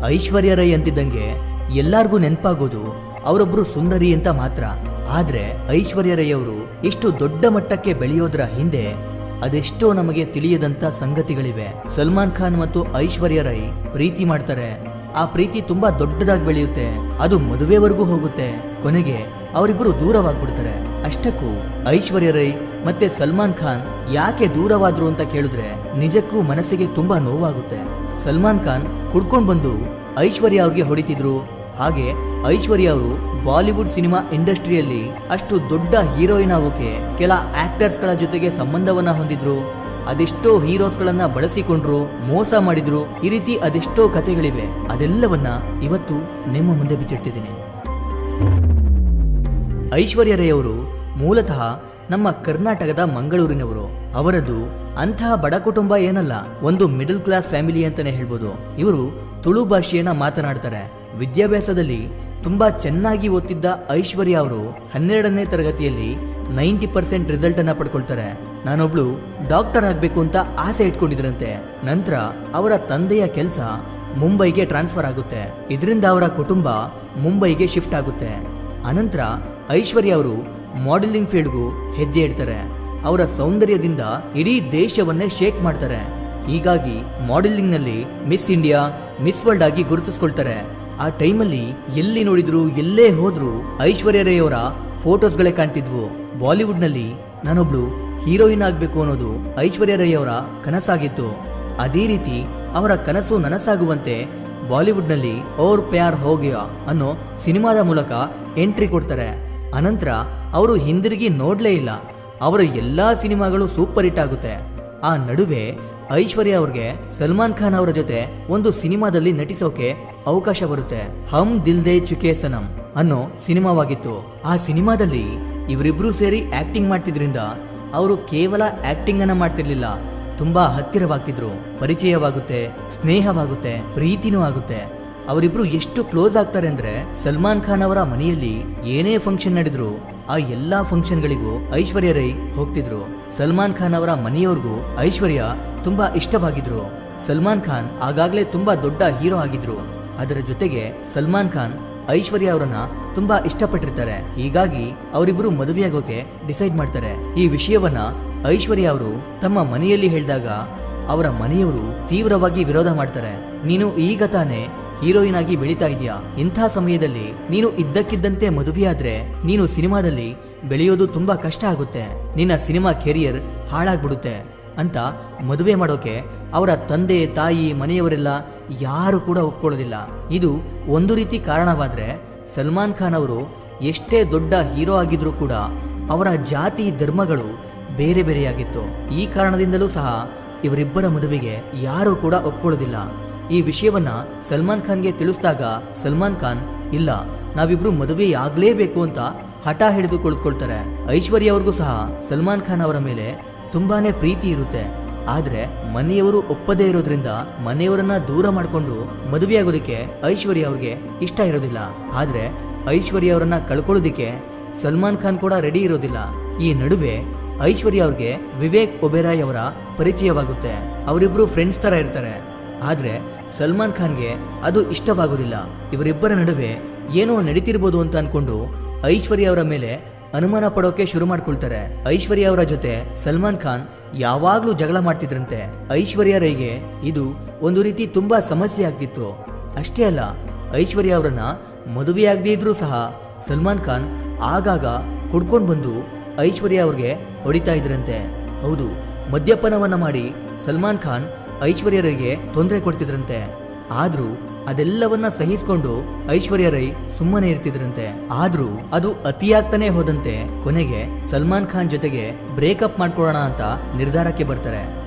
ಐಶ್ವರ್ಯ ರೈ ಅಂತಿದ್ದಂಗೆ ಎಲ್ಲಾರ್ಗೂ ನೆನಪಾಗೋದು ಅವರೊಬ್ರು ಸುಂದರಿ ಅಂತ ಮಾತ್ರ. ಆದ್ರೆ ಐಶ್ವರ್ಯ ರೈ ಅವರು ಇಷ್ಟು ದೊಡ್ಡ ಮಟ್ಟಕ್ಕೆ ಬೆಳೆಯೋದ್ರ ಹಿಂದೆ ಅದೆಷ್ಟೋ ನಮಗೆ ತಿಳಿಯದಂತ ಸಂಗತಿಗಳಿವೆ. ಸಲ್ಮಾನ್ ಖಾನ್ ಮತ್ತು ಐಶ್ವರ್ಯ ರೈ ಪ್ರೀತಿ ಮಾಡ್ತಾರೆ. ಆ ಪ್ರೀತಿ ತುಂಬಾ ದೊಡ್ಡದಾಗಿ ಬೆಳೆಯುತ್ತೆ, ಅದು ಮದುವೆವರೆಗೂ ಹೋಗುತ್ತೆ. ಕೊನೆಗೆ ಅವರಿಬ್ಬರು ದೂರವಾಗ್ಬಿಡ್ತಾರೆ. ಅಷ್ಟಕ್ಕೂ ಐಶ್ವರ್ಯ ರೈ ಮತ್ತೆ ಸಲ್ಮಾನ್ ಖಾನ್ ಯಾಕೆ ದೂರವಾದ್ರು ಅಂತ ಕೇಳಿದ್ರೆ ನಿಜಕ್ಕೂ ಮನಸ್ಸಿಗೆ ತುಂಬಾ ನೋವಾಗುತ್ತೆ. ಸಲ್ಮಾನ್ ಖಾನ್ ಕುಡ್ಕೊಂಡ್ ಬಂದು ಐಶ್ವರ್ಯ ಅವ್ರಿಗೆ ಹೊಡಿತಿದ್ರು. ಹಾಗೆ ಐಶ್ವರ್ಯ ಅವರು ಬಾಲಿವುಡ್ ಸಿನಿಮಾ ಇಂಡಸ್ಟ್ರಿಯಲ್ಲಿ ಅಷ್ಟು ದೊಡ್ಡ ಹೀರೋಯಿನ್ ಆಗೋಕೆ ಕೆಲ ಆಕ್ಟರ್ಸ್ಗಳ ಜೊತೆಗೆ ಸಂಬಂಧವನ್ನ ಹೊಂದಿದ್ರು. ಅದೆಷ್ಟೋ ಹೀರೋಸ್ಗಳನ್ನ ಬಳಸಿಕೊಂಡ್ರು, ಮೋಸ ಮಾಡಿದ್ರು. ಈ ರೀತಿ ಅದೆಷ್ಟೋ ಕಥೆಗಳಿವೆ. ಅದೆಲ್ಲವನ್ನ ಇವತ್ತು ನಿಮ್ಮ ಮುಂದೆ ಬಿಚ್ಚಿಡ್ತಿದ್ದೀನಿ. ಐಶ್ವರ್ಯ ರೈ ಅವರು ಮೂಲತಃ ನಮ್ಮ ಕರ್ನಾಟಕದ ಮಂಗಳೂರಿನವರು. ಅವರದ್ದು ಅಂತಹ ಬಡ ಕುಟುಂಬ ಏನಲ್ಲ, ಒಂದು ಮಿಡಲ್ ಕ್ಲಾಸ್ ಫ್ಯಾಮಿಲಿ ಅಂತಾನೆ ಹೇಳ್ಬೋದು. ಇವರು ತುಳು ಭಾಷೆಯನ್ನ ಮಾತನಾಡ್ತಾರೆ. ವಿದ್ಯಾಭ್ಯಾಸದಲ್ಲಿ ತುಂಬಾ ಚೆನ್ನಾಗಿ ಓದ್ತಿದ್ದ ಐಶ್ವರ್ಯ ಅವರು 12ನೇ ತರಗತಿಯಲ್ಲಿ 90% ರಿಸಲ್ಟ್ ಅನ್ನ ಪಡ್ಕೊಳ್ತಾರೆ. ನಾನೊಬ್ಳು ಡಾಕ್ಟರ್ ಆಗ್ಬೇಕು ಅಂತ ಆಸೆ ಇಟ್ಕೊಂಡಿದ್ರಂತೆ. ನಂತರ ಅವರ ತಂದೆಯ ಕೆಲಸ ಮುಂಬೈಗೆ ಟ್ರಾನ್ಸ್ಫರ್ ಆಗುತ್ತೆ. ಇದರಿಂದ ಅವರ ಕುಟುಂಬ ಮುಂಬೈಗೆ ಶಿಫ್ಟ್ ಆಗುತ್ತೆ. ಅನಂತರ ಐಶ್ವರ್ಯ ಅವರು ಮಾಡೆಲಿಂಗ್ ಫೀಲ್ಡ್ಗೂ ಹೆಜ್ಜೆ ಇಡ್ತಾರೆ. ಅವರ ಸೌಂದರ್ಯದಿಂದ ಇಡೀ ದೇಶವನ್ನೇ ಶೇಕ್ ಮಾಡ್ತಾರೆ. ಹೀಗಾಗಿ ಮಾಡೆಲಿಂಗ್ ನಲ್ಲಿ ಮಿಸ್ ಇಂಡಿಯಾ, ಮಿಸ್ ವರ್ಲ್ಡ್ ಆಗಿ ಗುರುತಿಸ್ಕೊಳ್ತಾರೆ. ಆ ಟೈಮಲ್ಲಿ ಎಲ್ಲಿ ನೋಡಿದ್ರು, ಎಲ್ಲೇ ಹೋದ್ರು ಐಶ್ವರ್ಯ ರೈ ಅವರ ಫೋಟೋಸ್ಗಳೇ ಕಾಣ್ತಿದ್ವು. ಬಾಲಿವುಡ್ ನಲ್ಲಿ ನಾನೊಬ್ಳು ಹೀರೋಯಿನ್ ಆಗ್ಬೇಕು ಅನ್ನೋದು ಐಶ್ವರ್ಯ ರೈ ಅವರ ಕನಸಾಗಿತ್ತು. ಅದೇ ರೀತಿ ಅವರ ಕನಸು ನನಸಾಗುವಂತೆ ಬಾಲಿವುಡ್ ನಲ್ಲಿ ಔರ್ ಪ್ಯಾರ್ ಹೋ ಗಯಾ ಅನ್ನೋ ಸಿನಿಮಾದ ಮೂಲಕ ಎಂಟ್ರಿ ಕೊಡ್ತಾರೆ. ಅನಂತರ ಅವರು ಹಿಂದಿರುಗಿ ನೋಡ್ಲೇ ಇಲ್ಲ. ಅವರ ಎಲ್ಲಾ ಸಿನಿಮಾಗಳು ಸೂಪರ್ ಹಿಟ್ ಆಗುತ್ತೆ. ಆ ನಡುವೆ ಐಶ್ವರ್ಯ ಅವ್ರಿಗೆ ಸಲ್ಮಾನ್ ಖಾನ್ ಅವರ ಜೊತೆ ಒಂದು ಸಿನಿಮಾದಲ್ಲಿ ನಟಿಸೋಕೆ ಅವಕಾಶ ಬರುತ್ತೆ. ಹಮ್ ದಿಲ್ ದೇ ಚುಕೆ ಸನಂ ಅನ್ನೋ ಸಿನಿಮಾವಾಗಿತ್ತು. ಆ ಸಿನಿಮಾದಲ್ಲಿ ಇವರಿಬ್ರು ಸೇರಿ ಆಕ್ಟಿಂಗ್ ಮಾಡ್ತಿದ್ರಿಂದ ಅವರು ಕೇವಲ ಆಕ್ಟಿಂಗ್ ಅನ್ನ ಮಾಡ್ತಿರ್ಲಿಲ್ಲ, ತುಂಬಾ ಹತ್ತಿರವಾಗ್ತಿದ್ರು. ಪರಿಚಯವಾಗುತ್ತೆ, ಸ್ನೇಹವಾಗುತ್ತೆ, ಪ್ರೀತಿನೂ ಆಗುತ್ತೆ. ಅವರಿಬ್ರು ಎಷ್ಟು ಕ್ಲೋಸ್ ಆಗ್ತಾರೆ ಅಂದ್ರೆ ಸಲ್ಮಾನ್ ಖಾನ್ ಅವರ ಮನೆಯಲ್ಲಿ ಏನೇ ಫಂಕ್ಷನ್ ನಡೆದ್ರು ಆ ಎಲ್ಲಾ ಫಂಕ್ಷನ್ಗಳಿಗೂ ಐಶ್ವರ್ಯ ರೈ ಹೋಗ್ತಿದ್ರು. ಸಲ್ಮಾನ್ ಖಾನ್ ಅವರ ಮನೆಯವ್ರಿಗೂ ಐಶ್ವರ್ಯ ತುಂಬಾ ಇಷ್ಟವಾಗಿದ್ರು. ಸಲ್ಮಾನ್ ಖಾನ್ ಆಗಾಗ್ಲೇ ತುಂಬಾ ದೊಡ್ಡ ಹೀರೋ ಆಗಿದ್ರು. ಅದರ ಜೊತೆಗೆ ಸಲ್ಮಾನ್ ಖಾನ್ ಐಶ್ವರ್ಯ ಅವರನ್ನ ತುಂಬಾ ಇಷ್ಟಪಟ್ಟಿರ್ತಾರೆ. ಹೀಗಾಗಿ ಅವರಿಬ್ರು ಮದುವೆಯಾಗೋಕೆ ಡಿಸೈಡ್ ಮಾಡ್ತಾರೆ. ಈ ವಿಷಯವನ್ನ ಐಶ್ವರ್ಯ ಅವರು ತಮ್ಮ ಮನೆಯಲ್ಲಿ ಹೇಳಿದಾಗ ಅವರ ಮನೆಯವರು ತೀವ್ರವಾಗಿ ವಿರೋಧ ಮಾಡ್ತಾರೆ. ನೀನು ಈಗ ತಾನೇ ಹೀರೋಯಿನ್ ಆಗಿ ಬೆಳೀತಾ ಇದೆಯಾ, ಇಂಥ ಸಮಯದಲ್ಲಿ ನೀನು ಇದ್ದಕ್ಕಿದ್ದಂತೆ ಮದುವೆಯಾದ್ರೆ ನೀನು ಸಿನಿಮಾದಲ್ಲಿ ಬೆಳೆಯೋದು ತುಂಬಾ ಕಷ್ಟ ಆಗುತ್ತೆ, ನಿನ್ನ ಸಿನಿಮಾ ಕೆರಿಯರ್ ಹಾಳಾಗ್ಬಿಡುತ್ತೆ ಅಂತ ಮದುವೆ ಮಾಡೋಕೆ ಅವರ ತಂದೆ, ತಾಯಿ, ಮನೆಯವರೆಲ್ಲ ಯಾರು ಕೂಡ ಒಪ್ಕೊಳ್ಳೋದಿಲ್ಲ. ಇದು ಒಂದು ರೀತಿ ಕಾರಣವಾದ್ರೆ ಸಲ್ಮಾನ್ ಖಾನ್ ಅವರು ಎಷ್ಟೇ ದೊಡ್ಡ ಹೀರೋ ಆಗಿದ್ರೂ ಕೂಡ ಅವರ ಜಾತಿ ಧರ್ಮಗಳು ಬೇರೆ ಬೇರೆಯಾಗಿತ್ತು. ಈ ಕಾರಣದಿಂದಲೂ ಸಹ ಇವರಿಬ್ಬರ ಮದುವೆಗೆ ಯಾರೂ ಕೂಡ ಒಪ್ಕೊಳ್ಳೋದಿಲ್ಲ. ಈ ವಿಷಯವನ್ನ ಸಲ್ಮಾನ್ ಖಾನ್ಗೆ ತಿಳಿಸಿದಾಗ ಸಲ್ಮಾನ್ ಖಾನ್ ಇಲ್ಲ, ನಾವಿಬ್ರು ಮದುವೆ ಆಗ್ಲೇಬೇಕು ಅಂತ ಹಠ ಹಿಡಿದು ಕುಳಿತುಕೊಳ್ತಾರೆ. ಐಶ್ವರ್ಯ ಅವ್ರಿಗೂ ಸಹ ಸಲ್ಮಾನ್ ಖಾನ್ ಅವರ ಮೇಲೆ ತುಂಬಾನೇ ಪ್ರೀತಿ ಇರುತ್ತೆ. ಆದ್ರೆ ಮನೆಯವರು ಒಪ್ಪದೇ ಇರೋದ್ರಿಂದ ಮನೆಯವರನ್ನ ದೂರ ಮಾಡಿಕೊಂಡು ಮದುವೆಯಾಗೋದಕ್ಕೆ ಐಶ್ವರ್ಯ ಅವ್ರಿಗೆ ಇಷ್ಟ ಇರೋದಿಲ್ಲ. ಆದ್ರೆ ಐಶ್ವರ್ಯ ಅವರನ್ನ ಕಳ್ಕೊಳ್ಳೋದಿಕ್ಕೆ ಸಲ್ಮಾನ್ ಖಾನ್ ಕೂಡ ರೆಡಿ ಇರೋದಿಲ್ಲ. ಈ ನಡುವೆ ಐಶ್ವರ್ಯ ಅವ್ರಿಗೆ ವಿವೇಕ್ ಒಬೆರಾಯ್ ಅವರ ಪರಿಚಯವಾಗುತ್ತೆ. ಅವರಿಬ್ರು ಫ್ರೆಂಡ್ಸ್ ತರ ಇರ್ತಾರೆ. ಆದ್ರೆ ಸಲ್ಮಾನ್ ಖಾನ್ಗೆ ಅದು ಇಷ್ಟವಾಗೋದಿಲ್ಲ. ಇವರಿಬ್ಬರ ನಡುವೆ ಏನೋ ನಡೀತಿರ್ಬೋದು ಅಂತ ಅನ್ಕೊಂಡು ಐಶ್ವರ್ಯ ಅವರ ಮೇಲೆ ಅನುಮಾನ ಪಡೋಕೆ ಶುರು ಮಾಡ್ಕೊಳ್ತಾರೆ. ಐಶ್ವರ್ಯ ಅವರ ಜೊತೆ ಸಲ್ಮಾನ್ ಖಾನ್ ಯಾವಾಗ್ಲೂ ಜಗಳ ಮಾಡ್ತಿದ್ರಂತೆ. ಐಶ್ವರ್ಯ ರೈಗೆ ಇದು ಒಂದು ರೀತಿ ತುಂಬಾ ಸಮಸ್ಯೆ ಆಗ್ತಿತ್ತು. ಅಷ್ಟೇ ಅಲ್ಲ, ಐಶ್ವರ್ಯ ಅವರನ್ನ ಮದುವೆಯಾಗದೇ ಇದ್ರೂ ಸಹ ಸಲ್ಮಾನ್ ಖಾನ್ ಆಗಾಗ ಕುಡ್ಕೊಂಡು ಬಂದು ಐಶ್ವರ್ಯ ಅವ್ರಿಗೆ ಹೊಡಿತಾ ಇದ್ರಂತೆ. ಹೌದು, ಮದ್ಯಪಾನವನ್ನ ಮಾಡಿ ಸಲ್ಮಾನ್ ಖಾನ್ ಐಶ್ವರ್ಯ ರೈಗೆ ತೊಂದರೆ ಕೊಡ್ತಿದ್ರಂತೆ. ಆದ್ರೂ ಅದೆಲ್ಲವನ್ನ ಸಹಿಸಿಕೊಂಡು ಐಶ್ವರ್ಯ ರೈ ಸುಮ್ಮನೆ ಇರ್ತಿದ್ರಂತೆ. ಆದ್ರೂ ಅದು ಅತಿಯಾಗ್ತಾನೆ ಹೋದಂತೆ ಕೊನೆಗೆ ಸಲ್ಮಾನ್ ಖಾನ್ ಜೊತೆಗೆ ಬ್ರೇಕಪ್ ಮಾಡ್ಕೊಳ್ಳೋಣ ಅಂತ ನಿರ್ಧಾರಕ್ಕೆ ಬರ್ತಾರೆ.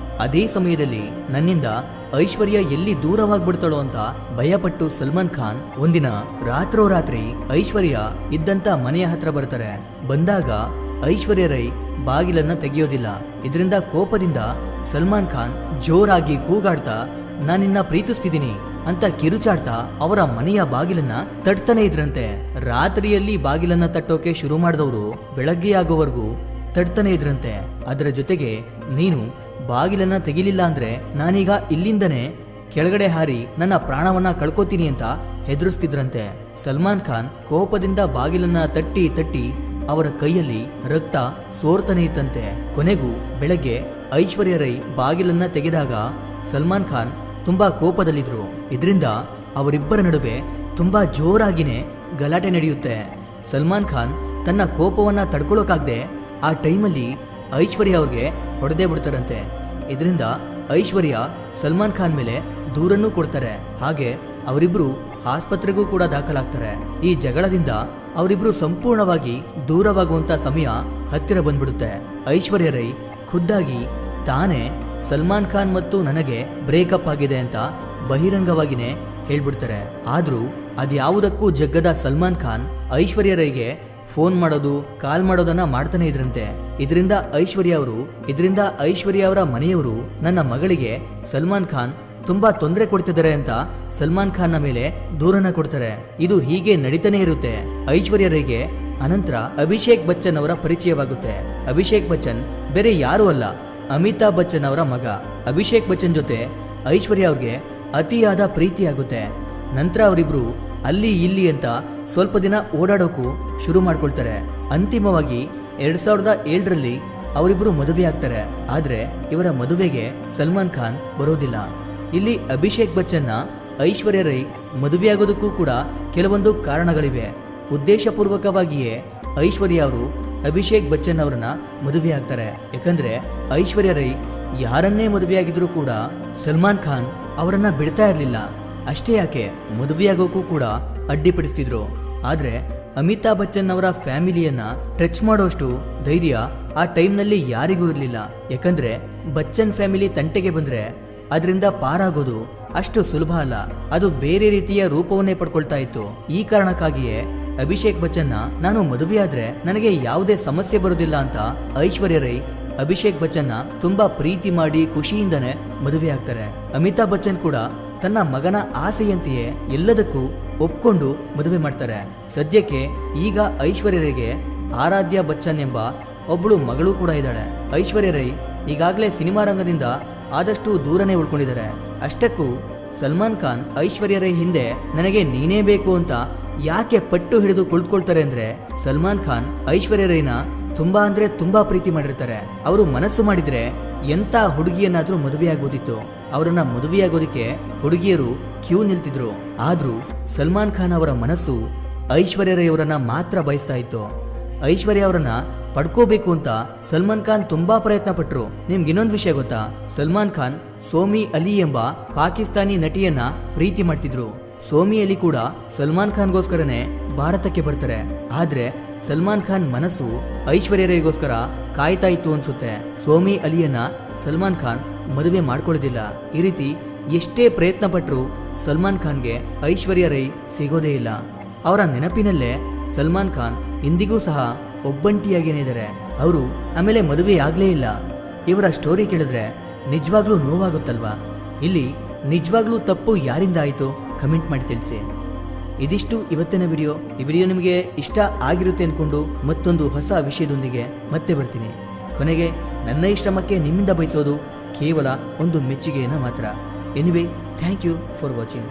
ಅದೇ ಸಮಯದಲ್ಲಿ ನನ್ನಿಂದ ಐಶ್ವರ್ಯ ಎಲ್ಲಿ ದೂರವಾಗ್ಬಿಡ್ತಾಳೋ ಅಂತ ಭಯಪಟ್ಟು ಸಲ್ಮಾನ್ ಖಾನ್ ಒಂದಿನ ರಾತ್ರೋರಾತ್ರಿ ಐಶ್ವರ್ಯ ಇದ್ದಂತ ಮನೆಯ ಹತ್ರ ಬರ್ತಾರೆ. ಬಂದಾಗ ಐಶ್ವರ್ಯ ರೈ ಬಾಗಿಲನ್ನ ತೆಗೆಯೋದಿಲ್ಲ. ಇದರಿಂದ ಕೋಪದಿಂದ ಸಲ್ಮಾನ್ ಖಾನ್ ಜೋರಾಗಿ ಕೂಗಾಡ್ತಾ ನಾನಿನ್ನ ಪ್ರೀತಿಸ್ತಿದ್ದೀನಿ ಅಂತ ಕಿರುಚಾಡ್ತಾ ಅವರ ಮನೆಯ ಬಾಗಿಲನ್ನ ತಟ್ತಾನೆ ಇದ್ರಂತೆ. ರಾತ್ರಿಯಲ್ಲಿ ಬಾಗಿಲನ್ನ ತಟ್ಟೋಕೆ ಶುರು ಮಾಡಿದವರು ಬೆಳಗ್ಗೆ ಆಗೋವರೆಗೂ ತಟ್ತಾನೆ ಇದ್ರಂತೆ. ಅದರ ಜೊತೆಗೆ ನೀನು ಬಾಗಿಲನ್ನ ತೆಗಿಲಿಲ್ಲ ಅಂದ್ರೆ ನಾನೀಗ ಇಲ್ಲಿಂದನೇ ಕೆಳಗಡೆ ಹಾರಿ ನನ್ನ ಪ್ರಾಣವನ್ನ ಕಳ್ಕೊತೀನಿ ಅಂತ ಹೆದರಿಸ್ತಿದ್ರಂತೆ. ಸಲ್ಮಾನ್ ಖಾನ್ ಕೋಪದಿಂದ ಬಾಗಿಲನ್ನ ತಟ್ಟಿ ತಟ್ಟಿ ಅವರ ಕೈಯಲ್ಲಿ ರಕ್ತ ಸೋರ್ತಾನೆ ಇತ್ತಂತೆ. ಕೊನೆಗೂ ಬೆಳಗ್ಗೆ ಐಶ್ವರ್ಯ ರೈ ಬಾಗಿಲನ್ನ ತೆಗೆದಾಗ ಸಲ್ಮಾನ್ ಖಾನ್ ತುಂಬಾ ಕೋಪದಲ್ಲಿದ್ರು. ಇದರಿಂದ ಅವರಿಬ್ಬರ ನಡುವೆ ತುಂಬಾ ಜೋರಾಗಿನೇ ಗಲಾಟೆ ನಡೆಯುತ್ತೆ. ಸಲ್ಮಾನ್ ಖಾನ್ ತನ್ನ ಕೋಪವನ್ನ ತಡ್ಕೊಳ್ಳೋಕಾಗದೆ ಆ ಟೈಮಲ್ಲಿ ಐಶ್ವರ್ಯ ಅವ್ರಿಗೆ ಹೊಡೆದೇ ಬಿಡ್ತಾರಂತೆ. ಇದರಿಂದ ಐಶ್ವರ್ಯ ಸಲ್ಮಾನ್ ಖಾನ್ ಮೇಲೆ ದೂರನ್ನೂ ಕೊಡ್ತಾರೆ. ಹಾಗೆ ಅವರಿಬ್ರು ಆಸ್ಪತ್ರೆಗೂ ಕೂಡ ದಾಖಲಾಗ್ತಾರೆ. ಈ ಜಗಳದಿಂದ ಅವರಿಬ್ರು ಸಂಪೂರ್ಣವಾಗಿ ದೂರವಾಗುವಂತ ಸಮಯ ಹತ್ತಿರ ಬಂದ್ಬಿಡುತ್ತೆ. ಐಶ್ವರ್ಯ ರೈ ಖುದ್ದಾಗಿ ತಾನೇ ಸಲ್ಮಾನ್ ಖಾನ್ ಮತ್ತು ನನಗೆ ಬ್ರೇಕಪ್ ಆಗಿದೆ ಅಂತ ಬಹಿರಂಗವಾಗಿನೇ ಹೇಳ್ಬಿಡ್ತಾರೆ. ಆದ್ರೂ ಅದ್ಯಾವುದಕ್ಕೂ ಜಗ್ಗದ ಸಲ್ಮಾನ್ ಖಾನ್ ಐಶ್ವರ್ಯ ರೈಗೆ ಫೋನ್ ಮಾಡೋದು ಕಾಲ್ ಮಾಡೋದನ್ನ ಮಾಡ್ತಾನೆ ಇದ್ರಂತೆ. ಇದರಿಂದ ಐಶ್ವರ್ಯ ಅವರ ಮನೆಯವರು ನನ್ನ ಮಗಳಿಗೆ ಸಲ್ಮಾನ್ ಖಾನ್ ತುಂಬಾ ತೊಂದರೆ ಕೊಡ್ತಿದ್ದಾರೆ ಅಂತ ಸಲ್ಮಾನ್ ಖಾನ್ನ ಮೇಲೆ ದೂರನ್ನ ಕೊಡ್ತಾರೆ. ಇದು ಹೀಗೆ ನಡೀತಾನೆ ಇರುತ್ತೆ. ಐಶ್ವರ್ಯ ರೈಗೆ ಅನಂತರ ಅಭಿಷೇಕ್ ಬಚ್ಚನ್ ಅವರ ಪರಿಚಯವಾಗುತ್ತೆ. ಅಭಿಷೇಕ್ ಬಚ್ಚನ್ ಬೇರೆ ಯಾರೂ ಅಲ್ಲ, ಅಮಿತಾಬ್ ಬಚ್ಚನ್ ಅವರ ಮಗ. ಅಭಿಷೇಕ್ ಬಚ್ಚನ್ ಜೊತೆ ಐಶ್ವರ್ಯ ಅವ್ರಿಗೆ ಅತಿಯಾದ ಪ್ರೀತಿ ಆಗುತ್ತೆ. ನಂತರ ಅವರಿಬ್ರು ಅಲ್ಲಿ ಇಲ್ಲಿ ಅಂತ ಸ್ವಲ್ಪ ದಿನ ಓಡಾಡೋಕು ಶುರು ಮಾಡ್ಕೊಳ್ತಾರೆ. ಅಂತಿಮವಾಗಿ 2007ರಲ್ಲಿ ಅವರಿಬ್ರು ಮದುವೆ ಆಗ್ತಾರೆ. ಆದ್ರೆ ಇವರ ಮದುವೆಗೆ ಸಲ್ಮಾನ್ ಖಾನ್ ಬರೋದಿಲ್ಲ. ಇಲ್ಲಿ ಅಭಿಷೇಕ್ ಬಚ್ಚನ್ನ ಐಶ್ವರ್ಯ ರೈ ಮದುವೆಯಾಗೋದಕ್ಕೂ ಕೂಡ ಕೆಲವೊಂದು ಕಾರಣಗಳಿವೆ. ಉದ್ದೇಶಪೂರ್ವಕವಾಗಿಯೇ ಐಶ್ವರ್ಯ ಅವರು ಅಭಿಷೇಕ್ ಬಚ್ಚನ್ ಅವರನ್ನ ಮದುವೆ ಆಗ್ತಾರೆ. ಯಾಕಂದ್ರೆ ಐಶ್ವರ್ಯ ರೈ ಯಾರನ್ನೇ ಮದುವೆಯಾಗಿದ್ರು ಕೂಡ ಸಲ್ಮಾನ್ ಖಾನ್ ಅವರನ್ನ ಬಿಡ್ತಾ ಇರಲಿಲ್ಲ. ಅಷ್ಟೇ ಯಾಕೆ ಮದುವೆಯಾಗೋಕ್ಕೂ ಕೂಡ ಅಡ್ಡಿಪಡಿಸ್ತಿದ್ರು. ಆದ್ರೆ ಅಮಿತಾಬ್ ಬಚ್ಚನ್ ಅವರ ಫ್ಯಾಮಿಲಿಯನ್ನ ಟಚ್ ಮಾಡೋಷ್ಟು ಧೈರ್ಯ ಆ ಟೈಮ್ನಲ್ಲಿ ಯಾರಿಗೂ ಇರಲಿಲ್ಲ. ಯಾಕಂದ್ರೆ ಬಚ್ಚನ್ ಫ್ಯಾಮಿಲಿ ತಂಟೆಗೆ ಬಂದ್ರೆ ಅದರಿಂದ ಪಾರಾಗೋದು ಅಷ್ಟು ಸುಲಭ ಅಲ್ಲ. ಅದು ಬೇರೆ ರೀತಿಯ ರೂಪವನ್ನೇ ಪಡ್ಕೊಳ್ತಾ ಇತ್ತು. ಈ ಕಾರಣಕ್ಕಾಗಿಯೇ ಅಭಿಷೇಕ್ ಬಚ್ಚನ್ನ ನಾನು ಮದುವೆಯಾದ್ರೆ ನನಗೆ ಯಾವುದೇ ಸಮಸ್ಯೆ ಬರೋದಿಲ್ಲ ಅಂತ ಐಶ್ವರ್ಯ ರೈ ಅಭಿಷೇಕ್ ಬಚ್ಚನ್ನ ತುಂಬಾ ಪ್ರೀತಿ ಮಾಡಿ ಖುಷಿಯಿಂದನೇ ಮದುವೆ ಆಗ್ತಾರೆ. ಅಮಿತಾಬ್ ಬಚ್ಚನ್ ಕೂಡ ತನ್ನ ಮಗನ ಆಸೆಯಂತೆಯೇ ಎಲ್ಲದಕ್ಕೂ ಒಪ್ಕೊಂಡು ಮದುವೆ ಮಾಡ್ತಾರೆ. ಸದ್ಯಕ್ಕೆ ಈಗ ಐಶ್ವರ್ಯ ರೈಗೆ ಆರಾಧ್ಯ ಬಚ್ಚನ್ ಎಂಬ ಒಬ್ಬಳು ಮಗಳು ಕೂಡ ಇದ್ದಾಳೆ. ಐಶ್ವರ್ಯ ರೈ ಈಗಾಗಲೇ ಸಿನಿಮಾ ರಂಗದಿಂದ ಆದಷ್ಟು ದೂರನೇ ಉಳ್ಕೊಂಡಿದ್ದಾರೆ. ಅಷ್ಟಕ್ಕೂ ಸಲ್ಮಾನ್ ಖಾನ್ ಐಶ್ವರ್ಯ ರೈ ಹಿಂದೆ ನನಗೆ ನೀನೇ ಬೇಕು ಅಂತ ಯಾಕೆ ಪಟ್ಟು ಹಿಡಿದು ಕುಳಿತುಕೊಳ್ತಾರೆ ಅಂದ್ರೆ, ಸಲ್ಮಾನ್ ಖಾನ್ ಐಶ್ವರ್ಯ ರೈನ ತುಂಬಾ ಅಂದ್ರೆ ತುಂಬಾ ಪ್ರೀತಿ ಮಾಡಿರ್ತಾರೆ. ಅವರು ಮನಸ್ಸು ಮಾಡಿದ್ರೆ ಎಂತ ಹುಡುಗಿಯನ್ನಾದ್ರೂ ಮದುವೆ ಆಗ್ಬೋದಿತ್ತು. ಅವರನ್ನ ಮದುವೆಯಾಗೋದಕ್ಕೆ ಹುಡುಗಿಯರು ಕ್ಯೂ ನಿಲ್ತಿದ್ರು. ಆದ್ರೂ ಸಲ್ಮಾನ್ ಖಾನ್ ಅವರ ಮನಸ್ಸು ಐಶ್ವರ್ಯ ರೈ ಅವರನ್ನ ಮಾತ್ರ ಬಯಸ್ತಾ ಇತ್ತು. ಐಶ್ವರ್ಯ ಅವರನ್ನ ಪಡ್ಕೋಬೇಕು ಅಂತ ಸಲ್ಮಾನ್ ಖಾನ್ ತುಂಬಾ ಪ್ರಯತ್ನ ಪಟ್ರು. ನಿಮ್ಗೆ ಇನ್ನೊಂದು ವಿಷಯ ಗೊತ್ತಾ? ಸಲ್ಮಾನ್ ಖಾನ್ ಸೋಮಿ ಅಲಿ ಎಂಬ ಪಾಕಿಸ್ತಾನಿ ನಟಿಯನ್ನ ಪ್ರೀತಿ ಮಾಡ್ತಿದ್ರು. ಸೋಮಿ ಅಲಿ ಕೂಡ ಸಲ್ಮಾನ್ ಖಾನ್ಗೋಸ್ಕರನೇ ಭಾರತಕ್ಕೆ ಬರ್ತಾರೆ. ಆದ್ರೆ ಸಲ್ಮಾನ್ ಖಾನ್ ಮನಸ್ಸು ಐಶ್ವರ್ಯ ರೈಗೋಸ್ಕರ ಕಾಯ್ತಾ ಇತ್ತು ಅನ್ಸುತ್ತೆ. ಸೋಮಿ ಅಲಿಯನ್ನ ಸಲ್ಮಾನ್ ಖಾನ್ ಮದುವೆ ಮಾಡ್ಕೊಳ್ಳೋದಿಲ್ಲ. ಈ ರೀತಿ ಎಷ್ಟೇ ಪ್ರಯತ್ನ ಪಟ್ರು ಸಲ್ಮಾನ್ ಖಾನ್ಗೆ ಐಶ್ವರ್ಯ ರೈ ಸಿಗೋದೇ ಇಲ್ಲ. ಅವರ ನೆನಪಿನಲ್ಲೇ ಸಲ್ಮಾನ್ ಖಾನ್ ಇಂದಿಗೂ ಸಹ ಒಬ್ಬಂಟಿಯಾಗೇನೆ ಇದ್ದಾರೆ. ಅವರು ಆಮೇಲೆ ಮದುವೆ ಆಗ್ಲೇ ಇಲ್ಲ. ಇವರ ಸ್ಟೋರಿ ಕೇಳಿದ್ರೆ ನಿಜವಾಗ್ಲೂ ನೋವಾಗುತ್ತಲ್ವಾ? ಇಲ್ಲಿ ನಿಜವಾಗ್ಲೂ ತಪ್ಪು ಯಾರಿಂದ ಆಯಿತು ಕಮೆಂಟ್ ಮಾಡಿ ತಿಳಿಸಿ. ಇದಿಷ್ಟು ಇವತ್ತಿನ ವಿಡಿಯೋ. ಈ ವಿಡಿಯೋ ನಿಮಗೆ ಇಷ್ಟ ಆಗಿರುತ್ತೆ ಅಂದ್ಕೊಂಡು ಮತ್ತೊಂದು ಹೊಸ ವಿಷಯದೊಂದಿಗೆ ಮತ್ತೆ ಬರ್ತೀನಿ. ಕೊನೆಗೆ ನನ್ನ ಈ ಶ್ರಮಕ್ಕೆ ನಿಮ್ಮಿಂದ ಬಯಸೋದು ಕೇವಲ ಒಂದು ಮೆಚ್ಚುಗೆಯನ್ನು ಮಾತ್ರ. Anyway, thank you for watching.